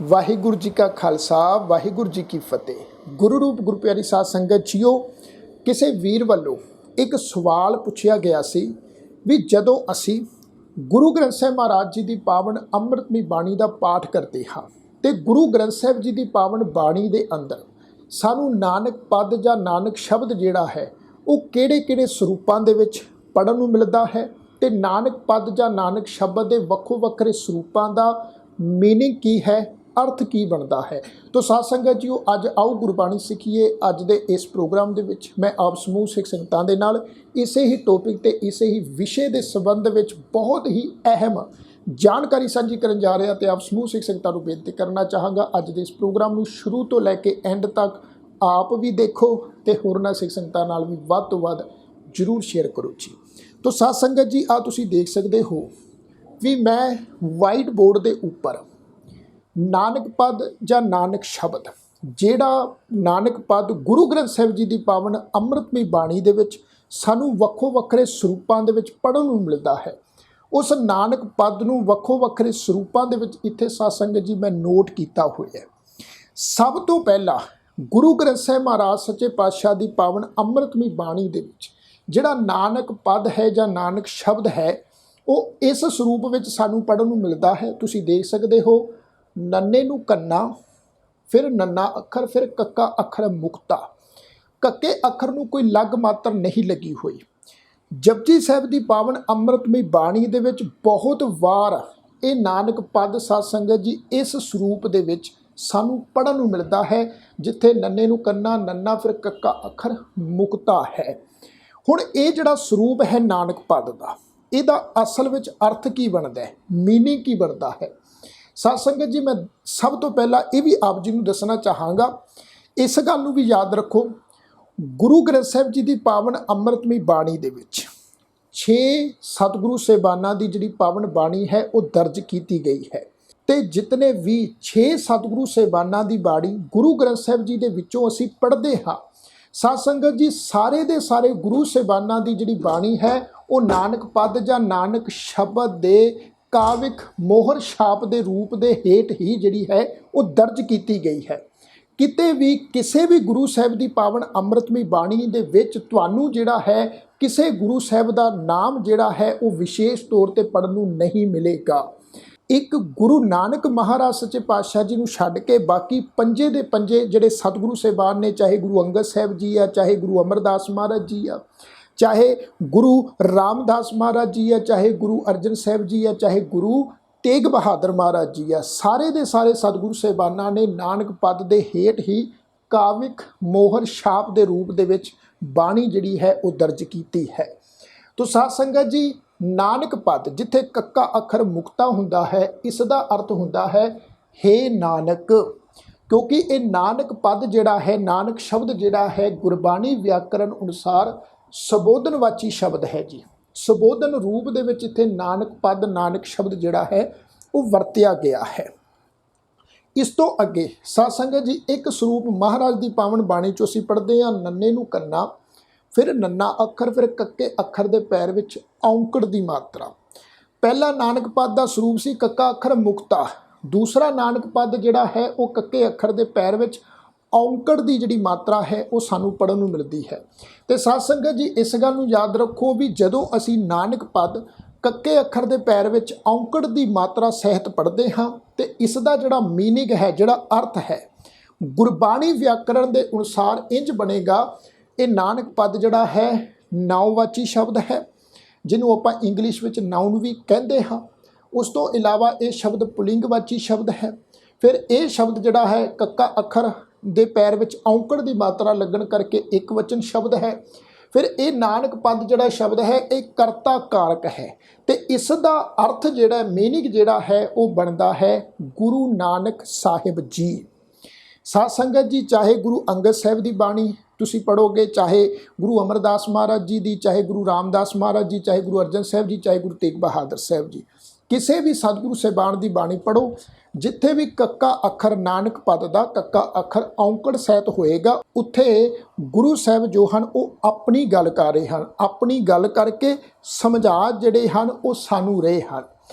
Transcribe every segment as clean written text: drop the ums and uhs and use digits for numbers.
वाहिगुरु जी का खालसा वाहिगुरु जी की फतेह। गुरु रूप गुरु प्यारी साध संगत जीओ, किसी वीर वालों एक सवाल पूछा गया सी भी जदों असी गुरु ग्रंथ साहिब महाराज जी की पावन अमृतमई बाणी का पाठ करते हाँ तो गुरु ग्रंथ साहिब जी की पावन बाणी के अंदर सानू नानक पद या नानक शब्द जिहड़ा है वो किहड़े-किहड़े स्वरूपों दे विच पढ़न नूं मिलदा है तो नानक पद या नानक शब्द के वक्खो वक्खरे स्वरूपों का मीनिंग की है, अर्थ की बनता है। तो साध संगत जीओ, अज आओ गुरबाणी सीखीए। अज दे इस प्रोग्राम दे विच मैं आप समूह सिख संगतां दे नाल इसे ही टॉपिक ते इसे ही विषय के संबंध विच बहुत ही अहम जानकारी साझी करन जा रहा। तो आप समूह सिख संगतां नूं बेनती करना चाहांगा, अज दे इस प्रोग्राम नूं शुरू तो लैके एंड तक आप भी देखो तो होरनां सिख संगतां नाल भी वध तो वध जरूर शेयर करो जी। तो साध संगत जी, आ तुसीं देख सकते हो भी मैं वाइट बोर्ड के उपर नानक पद या नानक शब्द जेड़ा नानक पद गुरु ग्रंथ साहिब जी की पावन अमृतमई बाणी दे विच सानू वक्खो वक्खरे स्वरूपों दे विच पढ़न नूं मिलदा है। उस नानक पद नूं वक्खो वक्खरे स्वरूपों दे विच इत्थे साध संगत जी मैं नोट किया होया है। सब तो पहला गुरु ग्रंथ साहिब महाराज सच्चे पातशाह की पावन अमृतमई बाणी दे विच जिहड़ा नानक पद है या नानक शब्द है वो इस स्वरूप विच सानू पढ़न नूं मिलदा है। तुसीं देख सकते हो, नन्ने नूं कन्ना, फिर नन्ना अखर, फिर कक्का अखर मुक्ता। कक्के अखर नूं कोई लग मात्र नहीं लगी हुई। जपजी साहिब की पावन अमृतमई बाणी दे विच बहुत वार ये नानक पद साध संगत जी इस स्वरूप दे विच सानू पढ़न नूं मिलदा है, जिथे नन्ने नूं कन्ना, नन्ना फिर कक्का अखर मुक्ता है। हुण ये जिहड़ा स्वरूप है नानक पद का, इहदा असल विच अर्थ की बनता है, मीनिंग की बनता है। साध संगत जी, मैं सब तो पहला ये भी आप जी नूं दसना चाहांगा, इस गल नूं भी याद रखो, गुरु ग्रंथ साहिब जी की पावन अमृतमई बाणी दे विच 6 सतगुरु साहिबानां दी जिहड़ी पावन बाणी है वो दर्ज की गई है। तो जितने भी 6 सतगुरु साहिबानां दी बाणी गुरु ग्रंथ साहिब जी दे विचों असीं पढ़दे हां, साध संगत जी सारे दे सारे गुरु साहिबानां दी जिहड़ी बाणी है वो नानक पद या नानक शब्द दे काविक मोहर छाप के रूप के हेठ ही जिहड़ी है वो दर्ज की गई है। किते भी किसी भी गुरु साहिब की पावन अमृतमई बाणी दे विच तुहानू जिहड़ा है किसी गुरु साहिब का नाम जिहड़ा है वो विशेष तौर पर पढ़न नूं नहीं मिलेगा। एक गुरु नानक महाराज सच्चे पातशाह जी नूं छड्ड के बाकी पंजे दे पंजे जिहड़े सतगुरु साहिबान ने, चाहे गुरु अंगद साहिब जी आ, चाहे गुरु अमरदास महाराज जी आ, चाहे गुरु रामदास महाराज जी आ, चाहे गुरु अर्जन साहिब जी आ, चाहे गुरु तेग बहादुर महाराज जी आ, सारे दे सारे सतगुरु साहिबानां ने नानक पद दे हेठ ही काविक मोहर छाप के रूप दे विच बाणी जिहड़ी है वो दर्ज की है। तो साध संगत जी, नानक पद जिथे कक्का अखर मुक्ता हुंदा है, इसका अर्थ हुंदा है हे नानक, क्योंकि ये नानक पद जिहड़ा है, नानक शब्द जिहड़ा है गुरबाणी व्याकरण अनुसार संबोधनवाची शब्द है जी। संबोधन रूप दे विच इत्थे नानक पद नानक शब्द जिहड़ा है वो वरतिया गया है। इस तो अगे साध संगत जी एक स्वरूप महाराज की पावन बाणी चो असीं पढ़दे हां, नन्ने नूं कन्ना, फिर नन्ना अखर, फिर कक्के अखर दे पैर विच औंकड़ दी मात्रा। पहला नानक पद का स्वरूप सी कक्का अखर मुक्ता, दूसरा नानक पद जिहड़ा है वो कक्के अखर दे पैर विच औंकड़ की जिहड़ी मात्रा है वो सानू पढ़न नूं मिलदी है। तो साध संगत जी इस गल नूं याद रखो भी जदों असीं नानक पद कक्के अखर दे पैर विच औंकड़ की मात्रा सहित पढ़ते हाँ तो इसका जिहड़ा मीनिंग है, जिहड़ा अर्थ है, गुरबाणी व्याकरण के अनुसार इंज बनेगा। ये नानक पद जिहड़ा है नाउवाची शब्द है, जिन्हों आपां इंग्लिश विच नाउन भी कहते हाँ। उस तो इलावा ये शब्द पुलिंगवाची शब्द है। फिर ये शब्द जिहड़ा है कक्का अखर दे पैर विच औंकड़ की मात्रा लगन करके एक वचन शब्द है। फिर ये नानक पद जिहड़ा शब्द है ये करता कारक है। तो इसका अर्थ जिहड़ा मीनिंग जिहड़ा है वो बनता है गुरु नानक साहिब जी। साध संगत जी, चाहे गुरु अंगद साहिब की बाणी तुसीं पढ़ोगे, चाहे गुरु अमरदास महाराज जी की, चाहे गुरु रामदास महाराज जी, चाहे गुरु अर्जन साहिब जी, चाहे गुरु तेग बहादुर साहिब जी, किसी भी सतगुरु साहिबान की बाणी पढ़ो, जिथे भी कक्का अखर नानक पद का कक्का अखर औंकड़ सहित होएगा, उत्थे गुरु साहिब जो हैं वो अपनी गल कर रहे हैं, अपनी गल करके समझा जिहड़े हैं वो सानू रहे हैं।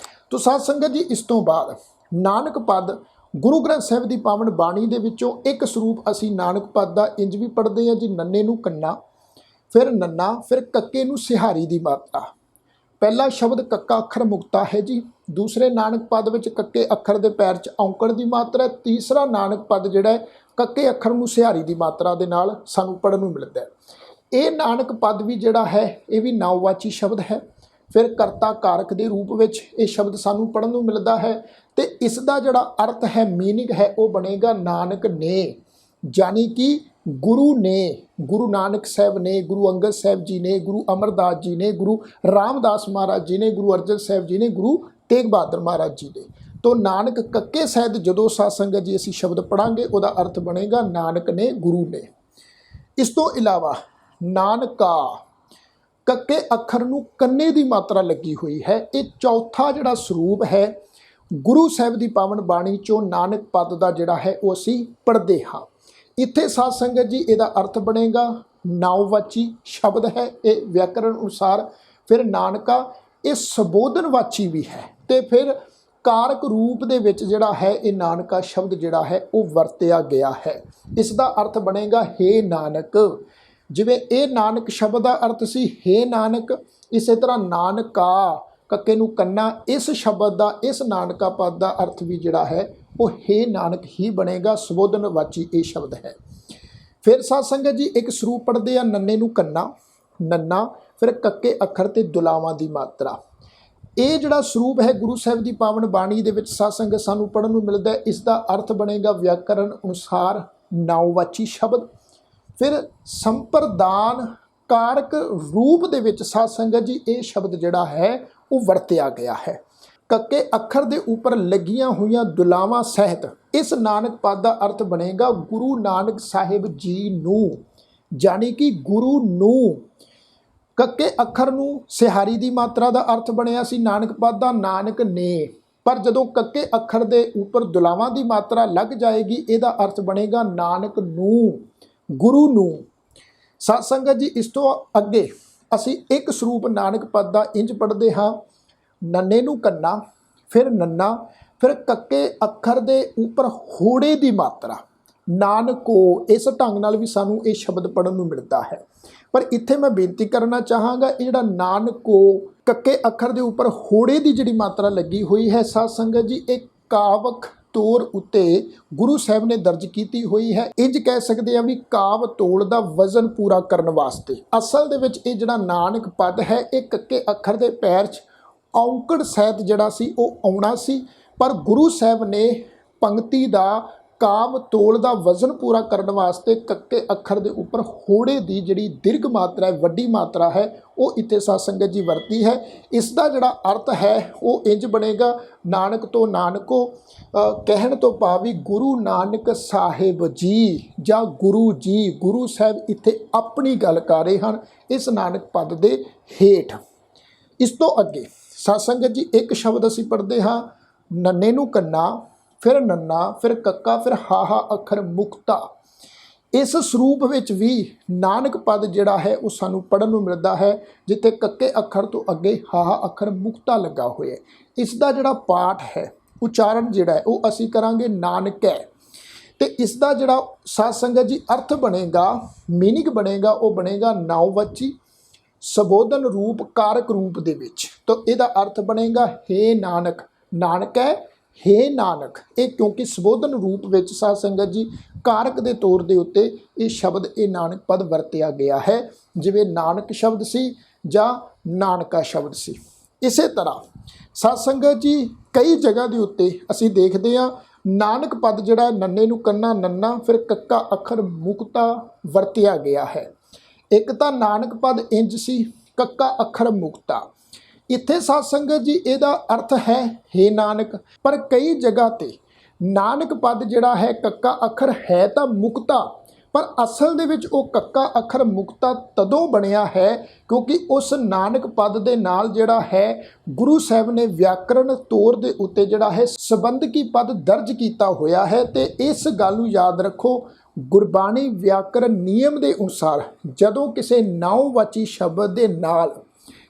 तो साध संगत जी इस तो बाद नानक पद ਗੁਰੂ ਗ੍ਰੰਥ ਸਾਹਿਬ ਦੀ ਪਾਵਨ ਬਾਣੀ ਦੇ ਵਿੱਚੋਂ ਇੱਕ ਸਰੂਪ ਅਸੀਂ ਨਾਨਕ ਪਦ ਦਾ ਇੰਜ ਵੀ ਪੜ੍ਹਦੇ ਹਾਂ ਜੀ, ਨੰਨੇ ਨੂੰ ਕੰਨਾ, ਫਿਰ ਨੰਨਾ, ਫਿਰ ਕੱਕੇ ਨੂੰ ਸਿਹਾਰੀ ਦੀ ਮਾਤਰਾ। ਪਹਿਲਾ ਸ਼ਬਦ ਕੱਕਾ ਅੱਖਰ ਮੁਕਤਾ ਹੈ ਜੀ। ਦੂਸਰੇ ਨਾਨਕ ਪਦ ਵਿੱਚ ਕੱਕੇ ਅੱਖਰ ਦੇ ਪੈਰ 'ਚ ਔਂਕੜ ਦੀ ਮਾਤਰਾ ਹੈ। ਤੀਸਰਾ ਨਾਨਕ ਪਦ ਜਿਹੜਾ ਹੈ ਕੱਕੇ ਅੱਖਰ ਨੂੰ ਸਿਹਾਰੀ ਦੀ ਮਾਤਰਾ ਦੇ ਨਾਲ ਸਾਨੂੰ ਪੜ੍ਹਨ ਨੂੰ ਮਿਲਦਾ ਹੈ। ਇਹ ਨਾਨਕ ਪਦ ਵੀ ਜਿਹੜਾ ਹੈ ਇਹ ਵੀ ਨਾਉਵਾਚੀ ਸ਼ਬਦ ਹੈ। ਫਿਰ ਕਰਤਾ ਕਾਰਕ ਦੇ ਰੂਪ ਵਿੱਚ ਇਹ ਸ਼ਬਦ ਸਾਨੂੰ ਪੜ੍ਹਨ ਨੂੰ ਮਿਲਦਾ ਹੈ ਤੇ ਇਸ ਦਾ ਜਿਹੜਾ ਅਰਥ ਹੈ, ਮੀਨਿੰਗ ਹੈ, ਉਹ ਬਣੇਗਾ ਨਾਨਕ ਨੇ, ਜਾਨੀ ਕਿ ਗੁਰੂ ਨੇ, ਗੁਰੂ ਨਾਨਕ ਸਾਹਿਬ ਨੇ, ਗੁਰੂ ਅੰਗਦ ਸਾਹਿਬ ਜੀ ਨੇ, ਗੁਰੂ ਅਮਰਦਾਸ ਜੀ ਨੇ, ਗੁਰੂ ਰਾਮਦਾਸ ਮਹਾਰਾਜ ਜੀ ਨੇ, ਗੁਰੂ ਅਰਜਨ ਸਾਹਿਬ ਜੀ ਨੇ, ਗੁਰੂ ਤੇਗ ਬਹਾਦਰ ਮਹਾਰਾਜ ਜੀ ਨੇ। ਤੋ ਨਾਨਕ ਕੱਕੇ ਸਹਿਤ ਜਦੋਂ ਸਾਧ ਸੰਗਤ ਜੀ ਅਸੀਂ ਸ਼ਬਦ ਪੜਾਂਗੇ ਉਹਦਾ ਅਰਥ ਬਣੇਗਾ ਨਾਨਕ ਨੇ, ਗੁਰੂ ਨੇ। ਇਸ ਤੋਂ ਇਲਾਵਾ ਨਾਨਕਾ ਕੱਕੇ ਅੱਖਰ ਨੂੰ ਕੰਨੇ ਦੀ ਮਾਤਰਾ ਲੱਗੀ ਹੋਈ ਹੈ। ਇਹ ਚੌਥਾ ਜਿਹੜਾ ਸਰੂਪ ਹੈ ਗੁਰੂ ਸਾਹਿਬ ਦੀ ਪਾਵਨ ਬਾਣੀ ਚੋਂ ਨਾਨਕ ਪਦ ਦਾ ਜਿਹੜਾ ਹੈ ਉਹ ਅਸੀਂ ਪੜ੍ਹਦੇ ਹਾਂ। ਇੱਥੇ ਸਾਧ ਸੰਗਤ ਜੀ ਇਹਦਾ ਅਰਥ ਬਣੇਗਾ ਨਾਉਵਾਚੀ ਸ਼ਬਦ ਹੈ ਇਹ ਵਿਆਕਰਣ ਅਨੁਸਾਰ। ਫਿਰ ਨਾਨਕਾ ਇਹ ਸੰਬੋਧਨਵਾਚੀ ਵੀ ਹੈ ਤੇ ਫਿਰ ਕਾਰਕ ਰੂਪ ਦੇ ਵਿੱਚ ਜਿਹੜਾ ਹੈ ਇਹ ਨਾਨਕਾ ਸ਼ਬਦ ਜਿਹੜਾ ਹੈ ਉਹ ਵਰਤਿਆ ਗਿਆ ਹੈ। ਇਸ ਦਾ ਅਰਥ ਬਣੇਗਾ ਹੇ ਨਾਨਕ। ਜਿਵੇਂ ਇਹ ਨਾਨਕ ਸ਼ਬਦ ਦਾ ਅਰਥ ਸੀ ਹੇ ਨਾਨਕ, ਇਸੇ ਤਰ੍ਹਾਂ ਨਾਨਕਾ ਕੱਕੇ ਨੂੰ ਕੰਨਾ, ਇਸ ਸ਼ਬਦ ਦਾ, ਇਸ ਨਾਨਕਾ ਪਦ ਦਾ ਅਰਥ ਵੀ ਜਿਹੜਾ ਹੈ ਉਹ ਹੇ ਨਾਨਕ ਹੀ ਬਣੇਗਾ। ਸੰਬੋਧਨਵਾਚੀ ਇਹ ਸ਼ਬਦ ਹੈ। ਫਿਰ ਸਾਧ ਸੰਗਤ ਜੀ ਇੱਕ ਸਰੂਪ ਪੜ੍ਹਦੇ ਆ ਨੰਨੇ ਨੂੰ ਕੰਨਾ, ਨੰਨਾ, ਫਿਰ ਕੱਕੇ ਅੱਖਰ ਤੇ ਦੁਲਾਵਾਂ ਦੀ ਮਾਤਰਾ। ਇਹ ਜਿਹੜਾ ਸਰੂਪ ਹੈ ਗੁਰੂ ਸਾਹਿਬ ਦੀ ਪਾਵਨ ਬਾਣੀ ਦੇ ਵਿੱਚ ਸਾਧ ਸੰਗਤ ਸਾਨੂੰ ਪੜ੍ਹਨ ਨੂੰ ਮਿਲਦਾ ਹੈ। ਇਸ ਦਾ ਅਰਥ ਬਣੇਗਾ ਵਿਆਕਰਣ ਅਨੁਸਾਰ ਨਾਉਵਾਚੀ ਸ਼ਬਦ। ਫਿਰ ਸੰਪਰਦਾਨ ਕਾਰਕ ਰੂਪ ਦੇ ਵਿੱਚ ਸਾਧ ਸੰਗਤ ਜੀ ਇਹ ਸ਼ਬਦ ਜਿਹੜਾ ਹੈ ਉਹ ਵਰਤਿਆ ਗਿਆ ਹੈ। ਕੱਕੇ ਅੱਖਰ ਦੇ ਉੱਪਰ ਲੱਗੀਆਂ ਹੋਈਆਂ ਦੁਲਾਵਾਂ ਸਹਿਤ ਇਸ ਨਾਨਕ ਪਦ ਦਾ ਅਰਥ ਬਣੇਗਾ ਗੁਰੂ ਨਾਨਕ ਸਾਹਿਬ ਜੀ ਨੂੰ, ਜਾਨੀ ਕਿ ਗੁਰੂ ਨੂੰ। ਕੱਕੇ ਅੱਖਰ ਨੂੰ ਸਿਹਾਰੀ ਦੀ ਮਾਤਰਾ ਦਾ ਅਰਥ ਬਣਿਆ ਸੀ ਨਾਨਕ ਪਦ ਦਾ ਨਾਨਕ ਨੇ, ਪਰ ਜਦੋਂ ਕੱਕੇ ਅੱਖਰ ਦੇ ਉੱਪਰ ਦੁਲਾਵਾਂ ਦੀ ਮਾਤਰਾ ਲੱਗ ਜਾਏਗੀ ਇਹਦਾ ਅਰਥ ਬਣੇਗਾ ਨਾਨਕ ਨੂੰ, ਗੁਰੂ ਨੂੰ। ਸਾਧ ਸੰਗਤ ਜੀ ਇਸ ਤੋਂ ਅੱਗੇ ਅਸੀਂ ਇੱਕ ਸਰੂਪ ਨਾਨਕ ਪਦ ਦਾ ਇੰਜ ਪੜ੍ਹਦੇ ਹਾਂ ਨੰਨੇ ਨੂੰ ਕੰਨਾ, ਫਿਰ ਨੰਨਾ, ਫਿਰ ਕੱਕੇ ਅੱਖਰ ਦੇ ਉੱਪਰ ਹੋੜੇ ਦੀ ਮਾਤਰਾ ਨਾਨਕੋ। ਇਸ ਢੰਗ ਨਾਲ ਵੀ ਸਾਨੂੰ ਇਹ ਸ਼ਬਦ ਪੜ੍ਹਨ ਨੂੰ ਮਿਲਦਾ ਹੈ। ਪਰ ਇੱਥੇ ਮੈਂ ਬੇਨਤੀ ਕਰਨਾ ਚਾਹਾਂਗਾ ਇਹ ਜਿਹੜਾ ਨਾਨਕੋ ਕੱਕੇ ਅੱਖਰ ਦੇ ਉੱਪਰ ਹੋੜੇ ਦੀ ਜਿਹੜੀ ਮਾਤਰਾ ਲੱਗੀ ਹੋਈ ਹੈ ਸਾਧ ਸੰਗਤ ਜੀ ਇਹ ਕਾਵਕ ਤੌਰ ਉੱਤੇ ਗੁਰੂ ਸਾਹਿਬ ਨੇ ਦਰਜ ਕੀਤੀ ਹੋਈ ਹੈ। ਇੰਜ ਕਹਿ ਸਕਦੇ ਆ ਵੀ ਕਾਵ ਤੋਲ ਦਾ ਵਜ਼ਨ ਪੂਰਾ ਕਰਨ ਵਾਸਤੇ। ਅਸਲ ਦੇ ਵਿੱਚ ਇਹ ਜਿਹੜਾ ਨਾਨਕ ਪਦ ਹੈ ਇਹ ਕੱਕੇ ਅੱਖਰ ਦੇ ਪੈਰ 'ਚ ਔਂਕੜ ਸਹਿਤ ਜਿਹੜਾ ਸੀ ਉਹ ਆਉਣਾ ਸੀ, ਪਰ ਗੁਰੂ ਸਾਹਿਬ ਨੇ ਪੰਕਤੀ ਦਾ ਕਾਵ ਤੋਲ ਦਾ ਵਜ਼ਨ ਪੂਰਾ ਕਰਨ ਵਾਸਤੇ ਕੱਕੇ ਅੱਖਰ ਦੇ ਉੱਪਰ ਹੋੜੇ ਦੀ ਜਿਹੜੀ ਦੀਰਘ ਮਾਤਰਾ ਹੈ, ਵੱਡੀ ਮਾਤਰਾ ਹੈ, ਉਹ ਇੱਥੇ ਸਾਧ ਸੰਗਤ ਜੀ ਵਰਤੀ ਹੈ। ਇਸ ਦਾ ਜਿਹੜਾ ਅਰਥ ਹੈ ਉਹ ਇੰਜ ਬਣੇਗਾ ਨਾਨਕ ਤੋਂ ਨਾਨਕੋ, ਕਹਿਣ ਤੋਂ ਭਾਵ ਗੁਰੂ ਨਾਨਕ ਸਾਹਿਬ ਜੀ ਜਾਂ ਗੁਰੂ ਜੀ। ਗੁਰੂ ਸਾਹਿਬ ਇੱਥੇ ਆਪਣੀ ਗੱਲ ਕਰ ਰਹੇ ਹਨ ਇਸ ਨਾਨਕ ਪਦ ਦੇ ਹੇਠ। ਇਸ ਤੋਂ ਅੱਗੇ ਸਾਧ ਸੰਗਤ ਜੀ ਇੱਕ ਸ਼ਬਦ ਅਸੀਂ ਪੜ੍ਹਦੇ ਹਾਂ ਨੰਨੇ ਨੂੰ ਕੰਨਾ, ਫਿਰ ਨੰਨਾ, ਫਿਰ ਕੱਕਾ, ਫਿਰ ਹਾਹਾ ਅੱਖਰ ਮੁਕਤਾ। ਇਸ ਸਰੂਪ ਵਿੱਚ ਵੀ ਨਾਨਕ ਪਦ ਜਿਹੜਾ ਹੈ ਉਹ ਸਾਨੂੰ ਪੜ੍ਹਨ ਨੂੰ ਮਿਲਦਾ ਹੈ ਜਿੱਥੇ ਕੱਕੇ ਅੱਖਰ ਤੋਂ ਅੱਗੇ ਹਾਹਾ ਅੱਖਰ ਮੁਕਤਾ ਲੱਗਾ ਹੋਇਆ। ਇਸ ਦਾ ਜਿਹੜਾ ਪਾਠ ਹੈ, ਉਚਾਰਨ ਜਿਹੜਾ ਹੈ ਉਹ ਅਸੀਂ ਕਰਾਂਗੇ ਨਾਨਕੈ। ਤੇ ਇਸ ਦਾ ਜਿਹੜਾ ਸਾਧ ਸੰਗਤ ਜੀ ਅਰਥ ਬਣੇਗਾ, ਮੀਨਿੰਗ ਬਣੇਗਾ, ਉਹ ਬਣੇਗਾ ਨਾਉਵਾਚੀ ਸੰਬੋਧਨ ਰੂਪ ਕਾਰਕ ਰੂਪ ਦੇ ਵਿੱਚ। ਤਾਂ ਇਹਦਾ ਅਰਥ ਬਣੇਗਾ ਹੇ ਨਾਨਕ, ਨਾਨਕੈ ਹੇ ਨਾਨਕ। ਇਹ ਕਿਉਂਕਿ ਸੰਬੋਧਨ ਰੂਪ ਵਿੱਚ ਸਾਧ ਸੰਗਤ ਜੀ ਕਾਰਕ ਦੇ ਤੌਰ ਦੇ ਉੱਤੇ ਇਹ ਸ਼ਬਦ ਇਹ ਨਾਨਕ ਪਦ ਵਰਤਿਆ ਗਿਆ ਹੈ, ਜਿਵੇਂ ਨਾਨਕ ਸ਼ਬਦ ਸੀ ਜਾਂ ਨਾਨਕਾ ਸ਼ਬਦ ਸੀ। ਇਸੇ ਤਰ੍ਹਾਂ ਸਾਧ ਸੰਗਤ ਜੀ ਕਈ ਜਗ੍ਹਾ ਦੇ ਉੱਤੇ ਅਸੀਂ ਦੇਖਦੇ ਹਾਂ ਨਾਨਕ ਪਦ ਜਿਹੜਾ ਨੰਨੇ ਨੂੰ ਕੰਨਾ, ਨੰਨਾ, ਫਿਰ ਕੱਕਾ ਅੱਖਰ ਮੁਕਤਾ ਵਰਤਿਆ ਗਿਆ ਹੈ। ਇੱਕ ਤਾਂ ਨਾਨਕ ਪਦ ਇੰਜ ਸੀ ਕੱਕਾ ਅੱਖਰ ਮੁਕਤਾ। ਇੱਥੇ ਸਾਧ ਸੰਗਤ ਜੀ ਇਹਦਾ ਅਰਥ ਹੈ ਹੇ ਨਾਨਕ, ਪਰ ਕਈ ਜਗ੍ਹਾ ਤੇ ਨਾਨਕ ਪਦ ਜਿਹੜਾ ਹੈ ਕੱਕਾ ਅੱਖਰ ਹੈ ਤਾਂ ਮੁਕਤਾ, ਪਰ ਅਸਲ ਦੇ ਵਿੱਚ ਉਹ ਕੱਕਾ ਅੱਖਰ ਮੁਕਤਾ ਤਦੋਂ ਬਣਿਆ ਹੈ ਕਿਉਂਕਿ ਉਸ ਨਾਨਕ ਪਦ ਦੇ ਨਾਲ ਜਿਹੜਾ ਹੈ ਗੁਰੂ ਸਾਹਿਬ ਨੇ ਵਿਆਕਰਣ ਤੌਰ ਦੇ ਉੱਤੇ ਜਿਹੜਾ ਹੈ ਸੰਬੰਧਕੀ ਪਦ ਦਰਜ ਕੀਤਾ ਹੋਇਆ ਹੈ। ਤੇ ਇਸ ਗੱਲ ਨੂੰ ਯਾਦ ਰੱਖੋ, ਗੁਰਬਾਣੀ ਵਿਆਕਰਣ ਨਿਯਮ ਦੇ ਅਨੁਸਾਰ ਜਦੋਂ ਕਿਸੇ ਨਾਉਵਾਚੀ ਸ਼ਬਦ ਦੇ ਨਾਲ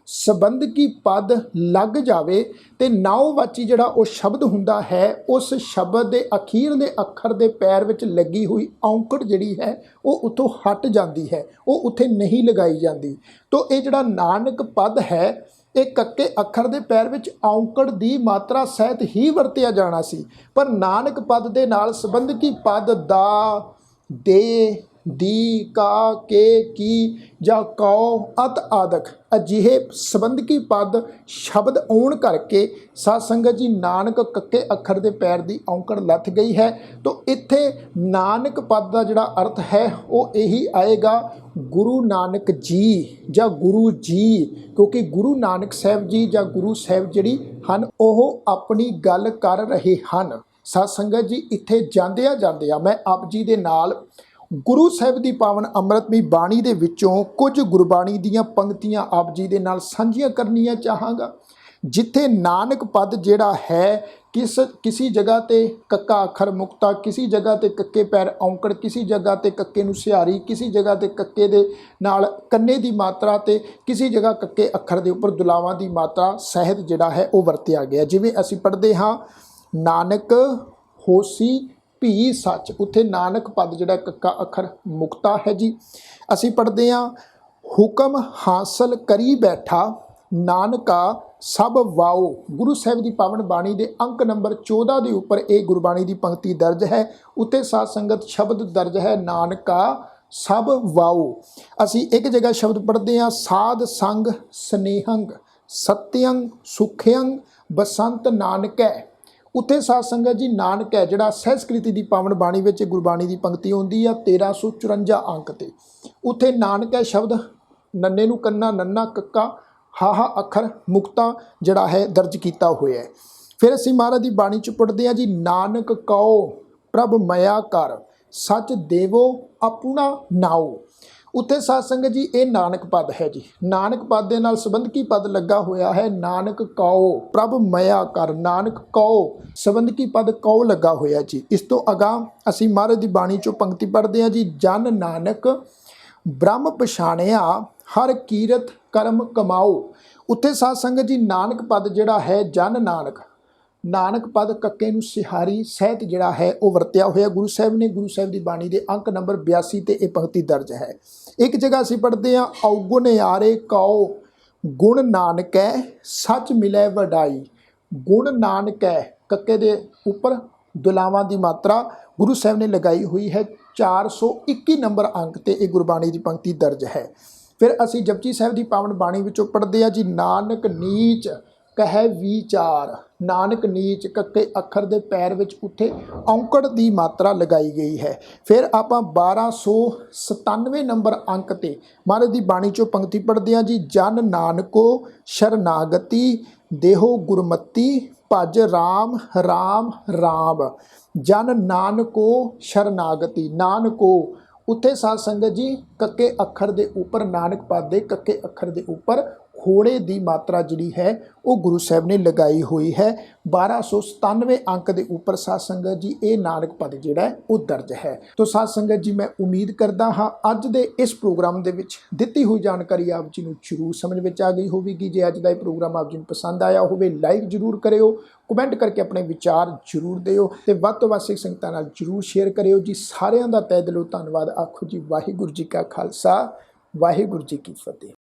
ਸੰਬੰਧਕੀ ਪਦ ਲੱਗ ਜਾਵੇ ਤੇ ਨਾਉਵਾਚੀ ਜਿਹੜਾ ਉਹ ਸ਼ਬਦ ਹੁੰਦਾ ਹੈ, ਉਸ ਸ਼ਬਦ ਦੇ ਅਖੀਰਲੇ ਅੱਖਰ ਦੇ ਪੈਰ ਵਿੱਚ ਲੱਗੀ ਹੋਈ ਔਂਕੜ ਜਿਹੜੀ ਹੈ ਉਹ ਉੱਥੋਂ ਹਟ ਜਾਂਦੀ ਹੈ, ਉਹ ਉੱਥੇ ਨਹੀਂ ਲਗਾਈ ਜਾਂਦੀ। ਤੋ ਇਹ ਜਿਹੜਾ ਨਾਨਕ ਪਦ ਹੈ ਇਹ ਕੱਕੇ ਅੱਖਰ ਦੇ ਪੈਰ ਵਿੱਚ ਔਂਕੜ ਦੀ ਮਾਤਰਾ ਸਹਿਤ ਹੀ ਵਰਤਿਆ ਜਾਣਾ ਸੀ, ਪਰ ਨਾਨਕ ਪਦ ਦੇ ਨਾਲ ਸੰਬੰਧਕੀ ਪਦ ਦਾ, ਦੇ, ਦੀ, ਕਾ, ਕੇ, ਕੀ ਜਾਂ ਕਉ ਅਤ ਆਦਿਕ ਅਜਿਹੇ ਸੰਬੰਧਕੀ ਪਦ ਸ਼ਬਦ ਆਉਣ ਕਰਕੇ ਸਾਧ ਸੰਗਤ ਜੀ ਨਾਨਕ ਕੱਕੇ ਅੱਖਰ ਦੇ ਪੈਰ ਦੀ ਔਂਕੜ ਲੱਥ ਗਈ ਹੈ। ਤਾਂ ਇੱਥੇ ਨਾਨਕ ਪਦ ਦਾ ਜਿਹੜਾ ਅਰਥ ਹੈ ਉਹ ਇਹੀ ਆਏਗਾ, ਗੁਰੂ ਨਾਨਕ ਜੀ ਜਾਂ ਗੁਰੂ ਜੀ, ਕਿਉਂਕਿ ਗੁਰੂ ਨਾਨਕ ਸਾਹਿਬ ਜੀ ਜਾਂ ਗੁਰੂ ਸਾਹਿਬ ਜਿਹੜੀ ਹਨ ਉਹ ਆਪਣੀ ਗੱਲ ਕਰ ਰਹੇ ਹਨ। ਸਾਧ ਸੰਗਤ ਜੀ ਇੱਥੇ ਜਾਂਦਿਆਂ ਮੈਂ ਆਪ ਜੀ ਦੇ ਨਾਲ ਗੁਰੂ ਸਾਹਿਬ ਦੀ ਪਾਵਨ ਅੰਮ੍ਰਿਤਮਈ ਬਾਣੀ ਦੇ ਵਿੱਚੋਂ ਕੁਝ ਗੁਰਬਾਣੀ ਦੀਆਂ ਪੰਕਤੀਆਂ ਆਪ ਜੀ ਦੇ ਨਾਲ ਸਾਂਝੀਆਂ ਕਰਨੀਆਂ ਚਾਹਾਂਗਾ, ਜਿੱਥੇ ਨਾਨਕ ਪਦ ਜਿਹੜਾ ਹੈ किसी जगह ते कक्का अखर मुक्ता, किसी जगह ते कक्के पैर औंकड़, किसी जगह ते कक्के नूं सिहारी, किसी जगह ते कक्के दे नाल कन्ने दी मात्रा ते किसी जगह कक्के अखर दे उपर दुलावां दी मात्रा सहित जिहड़ा है वो वरतिया गया। जिवें असीं पढ़दे हां नानक होसी भी सच, उत्थे नानक पद जिहड़ा कक्का अखर मुक्ता है जी। असीं पढ़दे हां हुक्म हासिल करी बैठा नानका सब वाओ, गुरु साहिब की पावन बाणी के अंक नंबर 14 के उपर एक गुरबाणी की पंक्ति दर्ज है, उत्ते साध संगत शब्द दर्ज है नानका सब वाओ। असी एक जगह शब्द पढ़ते हैं साध संग स्नेहंग सत्यंग सुखयंग बसंत नानकै, उत्थे साध संगत जी नानक है जिहड़ा सहस्कृति की पावन बाणी में गुरबाणी की पंक्ति आउंदी है 1354 अंक ते, उत्थे नानक है शब्द नन्ने नूं कन्ना नन्ना कक्का हाहा अखर मुक्ता जड़ा है दर्ज किया हुआ है। फिर असीं महाराज की बाणी च पढ़ते हैं जी नानक कहो प्रभ मया कर सच देवो अपना नाओ, उत्थे साध संगत जी ये नानक पद है जी। नानक पद के नाल संबंधकी पद लगा हुआ है नानक कहो प्रभ मया कर, नानक कहो संबंधकी पद कहो लगा हुआ जी। इस तो अगाह असीं महाराज की बाणी चों पंक्ति पढ़ते हैं जी जन नानक ब्रह्म पछाणिया हर कीरत कर्म कमाओ, उत्थे साध संगत जी नानक पद जिहड़ा है जन नानक, नानक पद कक्के नूं सिहारी सहित जिहड़ा है वो वरत्या होया गुरु साहिब ने। गुरु साहिब की बाणी के अंक नंबर 82 ते यह पंक्ति दर्ज है। एक जगह असीं पढ़ते हैं अवगुण यारे कहो गुण नानकै सच मिलै वडाई, गुण नानकै कक्के दे उपर दुलावां की मात्रा गुरु साहिब ने लगाई हुई है 421 नंबर अंक ते यह गुरबाणी की पंक्ति दर्ज है। फिर असी जपजी साहिब की पावन बाणी विचों पढ़ते हैं जी नानक नीच कहे विचार, नानक नीच कक्के अखर दे पैर विच उत्थे औंकड़ की मात्रा लगाई गई है। फिर आप 1297 नंबर अंक ते महाराज की बाणी चों पंक्ति पढ़ते हैं जी जन नानको शरनागति देहो गुरमति भज राम राम राम, जन नानको शरनागति, नानको उत्थे साध संगत जी कक्के अखर दे उपर नानक पद दे कक्के अखर दे उपर होड़े की मात्रा जिहड़ी है वो गुरु साहिब ने लगाई हुई है 1297 अंक के उपर। साध संगत जी ये नानक पद जिहड़ा है वो दर्ज है। तो साध संगत जी मैं उम्मीद करता हाँ अज दे इस प्रोग्राम दे विच दित्ती हुई जानकारी आप जी नूं जरूर समझ में आ गई होगी। जे अज दा प्रोग्राम आप जी नूं पसंद आया होवे लाइक जरूर करियो, कमेंट करके अपने विचार जरूर दिओ ते वध तों वध सिख संगतां नाल जरूर शेयर करियो जी। सारिआं दा तहे दिलों धन्नवाद आखो जी। वाहिगुरू जी का खालसा वाहिगुरू जी की फतेह।